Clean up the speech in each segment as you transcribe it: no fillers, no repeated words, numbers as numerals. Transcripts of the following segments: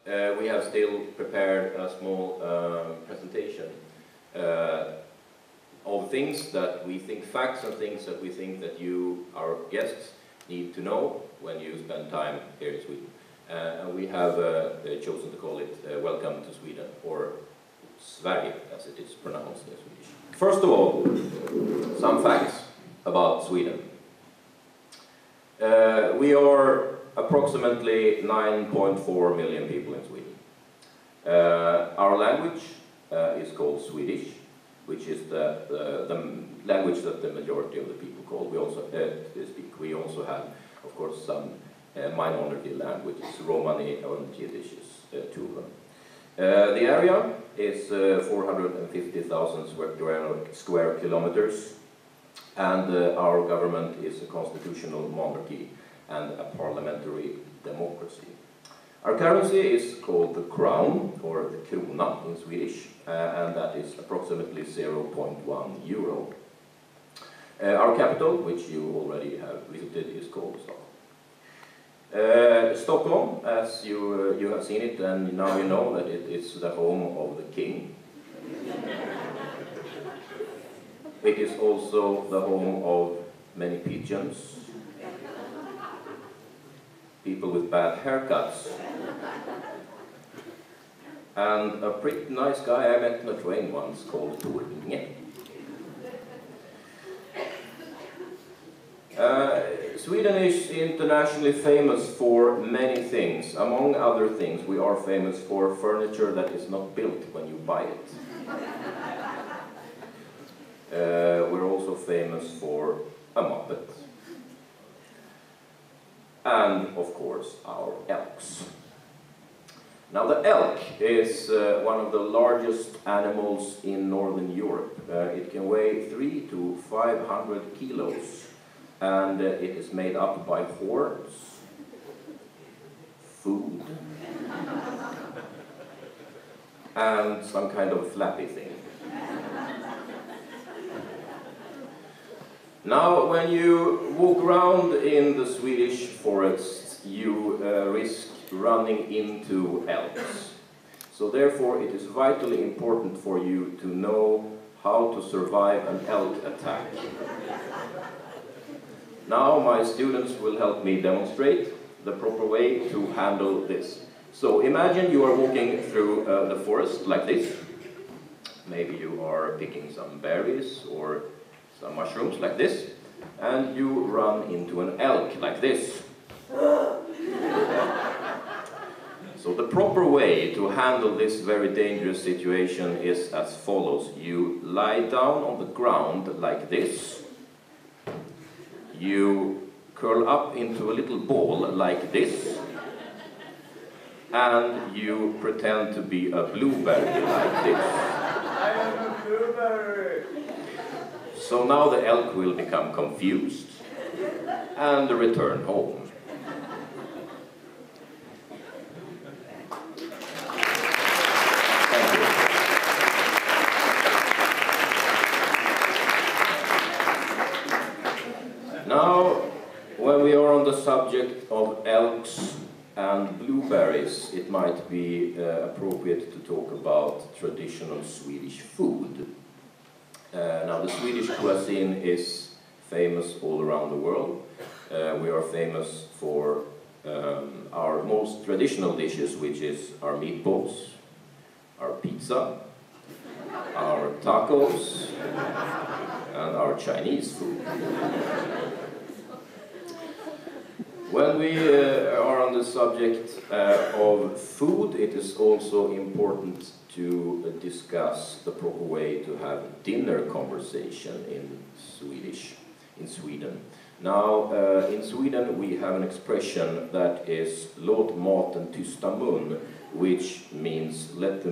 we have still prepared a small presentation of things that we think, facts and things that we think that you, our guests, need to know when you spend time here in Sweden. And we have chosen to call it Welcome to Sweden, or Sverige as it is pronounced in Swedish. First of all, some facts about Sweden. We are approximately 9.4 million people in Sweden. Our language is called Swedish, which is the language that the majority of the people call. We also speak. We also have, of course, some minority languages. Romani and Yiddish is two of them. The area is 450,000 square kilometers, and our government is a constitutional monarchy and a parliamentary democracy. Our currency is called the crown, or the krona in Swedish, and that is approximately 0.1 euro. Our capital, which you already have visited, is called Stockholm. Stockholm, as you have seen it, and now you know that it is the home of the king. It is also the home of many pigeons, people with bad haircuts, and a pretty nice guy I met on a train once called Torgny. Sweden is internationally famous for many things. Among other things, we are famous for furniture that is not built when you buy it. We're also famous for a Muppet. And, of course, our elks. Now, the elk is one of the largest animals in Northern Europe. It can weigh 300 to 500 kilos. And it is made up by horns, food, and some kind of flappy thing. Now, when you walk around in the Swedish forests, you risk running into elks. So therefore, it is vitally important for you to know how to survive an elk attack. Now my students will help me demonstrate the proper way to handle this. So imagine you are walking through the forest like this. Maybe you are picking some berries or some mushrooms like this, and you run into an elk like this. So the proper way to handle this very dangerous situation is as follows. You lie down on the ground like this. You curl up into a little ball like this, and you pretend to be a blueberry like this. I am a blueberry! So now the elk will become confused and return home. Now, when we are on the subject of elks and blueberries, it might be appropriate to talk about traditional Swedish food. Now, the Swedish cuisine is famous all around the world. We are famous for our most traditional dishes, which is our meatballs, our pizza, our tacos, and our Chinese food. When we are on the subject of food, it is also important to discuss the proper way to have dinner conversation in Sweden. Now, in Sweden we have an expression that is "låt maten tysta mun," which means let the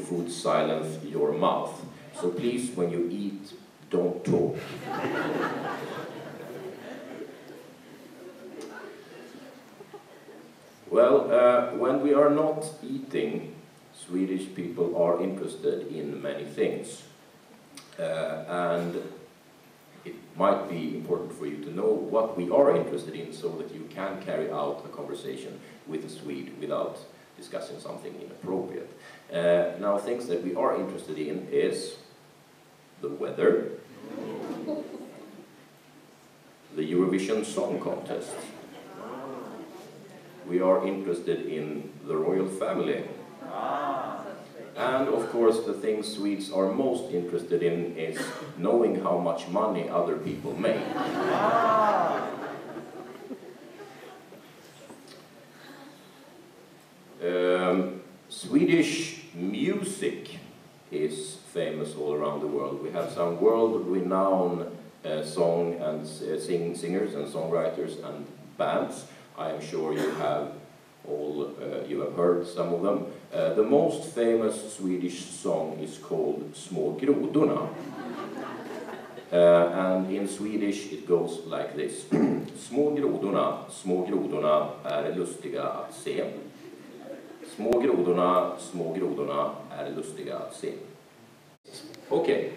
food silence your mouth. So please, when you eat, don't talk. Well, when we are not eating, Swedish people are interested in many things. And it might be important for you to know what we are interested in so that you can carry out a conversation with a Swede without discussing something inappropriate. Now, things that we are interested in is the weather, the Eurovision Song Contest. We are interested in the royal family. And of course, the thing Swedes are most interested in is knowing how much money other people make. Swedish music is famous all around the world. We have some world-renowned song and singers and songwriters and bands. I am sure you have you have heard some of them. The most famous Swedish song is called Små grodorna. And in Swedish it goes like this. Små grodorna är lustiga att se. Små grodorna är lustiga att se. Okej.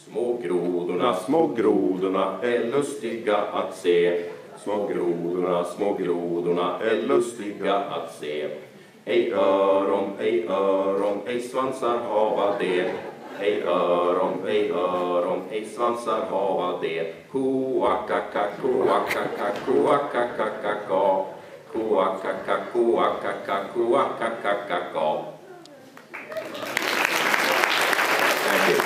Små grodorna är lustiga att se. Små grodorna är lustiga att se. Ej öron, ej svansar hava det. Ej öron, ej svansar hava det. Koakaka, koakaka, koakaka, koakaka, koakaka, koakaka. Thank you.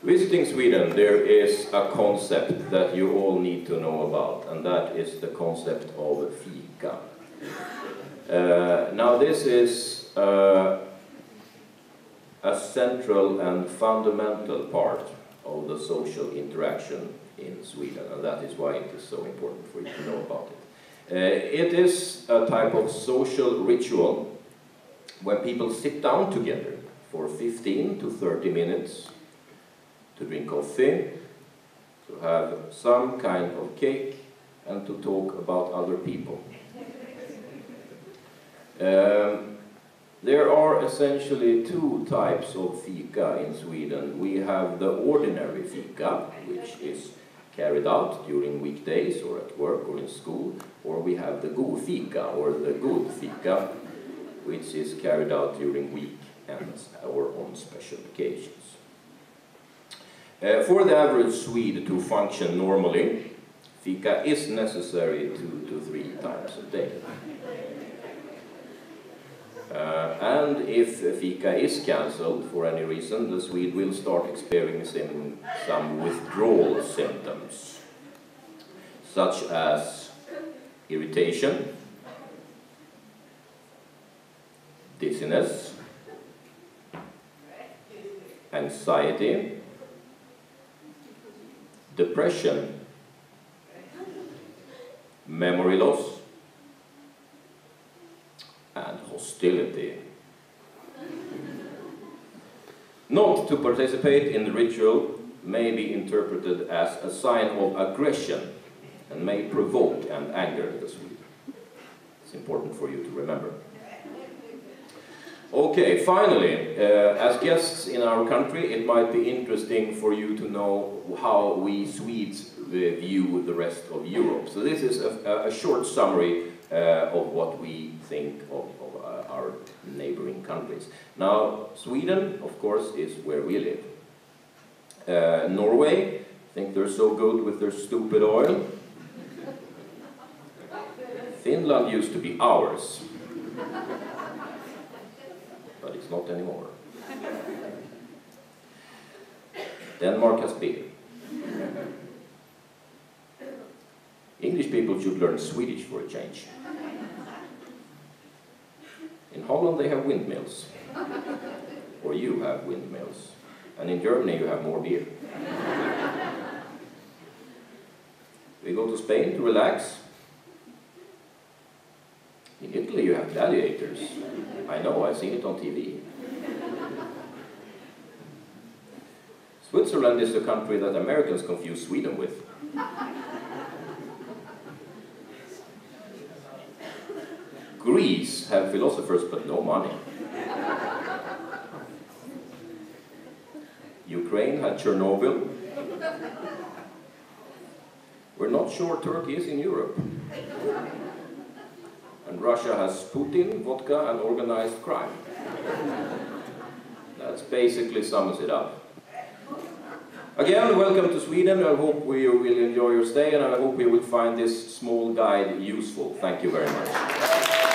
Visiting Sweden, there is a concept that you all need to know about, and that is the concept of fika. Now this is a central and fundamental part of the social interaction in Sweden, and that is why it is so important for you to know about it. It is a type of social ritual when people sit down together for 15 to 30 minutes to drink coffee, to have some kind of cake, and to talk about other people. There are essentially two types of fika in Sweden. We have the ordinary fika, which is carried out during weekdays or at work or in school, or we have the god fika, or the good fika, which is carried out during weekends or on special occasions. For the average Swede to function normally, fika is necessary 2 to 3 times a day. And if fika is cancelled for any reason, the Swede will start experiencing some withdrawal symptoms, such as irritation, dizziness, anxiety, depression, memory loss, and hostility. Not to participate in the ritual may be interpreted as a sign of aggression and may provoke and anger the Swede. It's important for you to remember. Okay, finally, as guests in our country, it might be interesting for you to know how we Swedes view the rest of Europe. So this is a short summary of what we think of our neighboring countries. Now, Sweden, of course, is where we live. Norway, I think they're so good with their stupid oil. Finland used to be ours, but it's not anymore. Denmark has beer. English people should learn Swedish for a change. In Holland they have windmills, or you have windmills, and in Germany you have more beer. We go to Spain to relax. In Italy you have gladiators. I know, I've seen it on TV. Switzerland is the country that Americans confuse Sweden with. Greece have philosophers but no money. Ukraine had Chernobyl. sure Turkey is in Europe. And Russia has Putin, vodka, and organized crime. That basically sums it up. Again, welcome to Sweden. I hope you will enjoy your stay, and I hope you will find this small guide useful. Thank you very much.